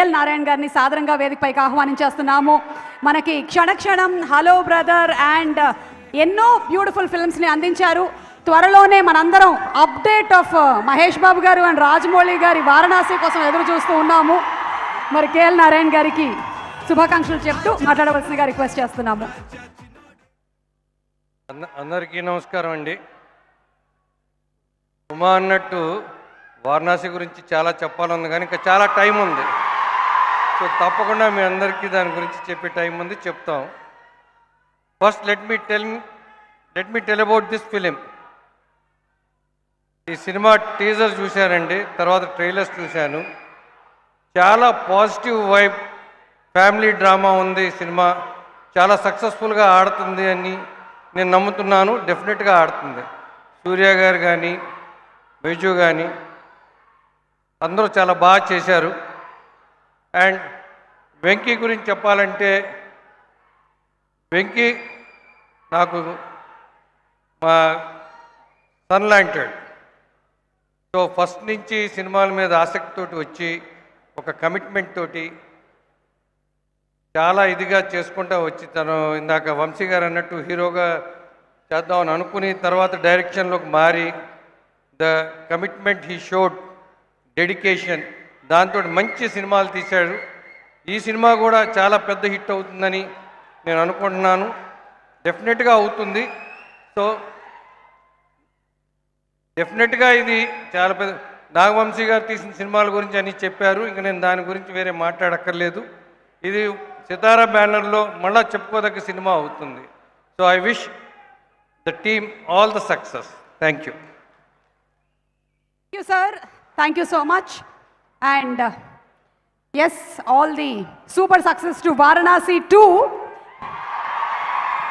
L Narayana గారిని సాదరంగా వేదికపైకి ఆహ్వానించేస్తున్నాము. మనకి క్షణక్షణం, హలో బ్రదర్ అండ్ ఎన్నో బ్యూటిఫుల్ ఫిల్మ్స్ని అందించారు. త్వరలోనే మనందరం అప్డేట్ ఆఫ్ మహేష్ బాబు గారు అండ్ రాజమౌళి గారి వారణాసి కోసం ఎదురు చూస్తూ ఉన్నాము. మరి కేఎల్ నారాయణ గారికి శుభాకాంక్షలు చెప్తూ మాట్లాడవలసిందిగా రిక్వెస్ట్ చేస్తున్నాము. అందరికీ నమస్కారం అండి. ఉమా అన్నట్టు వారణాసి గురించి చాలా చెప్పాలని కానీ ఇంకా చాలా టైం ఉంది. సో తప్పకుండా మీ అందరికీ దాని గురించి చెప్పే టైం ఉంది, చెప్తాం. First let me tell about this film. ఈ సినిమా టీజర్ చూశానండి, తర్వాత ట్రైలర్స్ చూశాను. చాలా పాజిటివ్ వైబ్, ఫ్యామిలీ డ్రామా ఉంది. సినిమా చాలా సక్సెస్ఫుల్గా ఆడుతుంది అని నేను నమ్ముతున్నాను. డెఫినెట్గా ఆడుతుంది. సూర్య గారు కానీ బైజు కానీ అందరూ చాలా బాగా చేశారు. అండ్ వెంకీ గురించి చెప్పాలంటే, వెంకీ నాకు మా సన్ లాంటాడు. సో ఫస్ట్ నుంచి సినిమాల మీద ఆసక్తితోటి వచ్చి ఒక కమిట్మెంట్ తోటి చాలా ఇదిగా చేసుకుంటూ వచ్చి తను ఇందాక వంశీ గారు అన్నట్టు హీరోగా చేద్దామని అనుకుని తర్వాత డైరెక్షన్లోకి మారి the commitment he showed, dedication, దాంతో మంచి సినిమాలు తీశాడు. ఈ సినిమా కూడా చాలా పెద్ద హిట్ అవుతుందని నేను అనుకుంటున్నాను. డెఫినెట్గా అవుతుంది. సో డెఫినెట్గా ఇది చాలా పెద్ద, నాగవంశీ గారు తీసిన సినిమాల గురించి అని చెప్పారు. ఇంక నేను దాని గురించి వేరే మాట్లాడక్కర్లేదు. ఇది సితారా బ్యానర్లో మళ్ళా చెప్పుకోదగ్గ సినిమా అవుతుంది. So I wish the team all the success. Thank you. Thank you, sir. Thank you so much. And yes, all the super success to Varanasi too.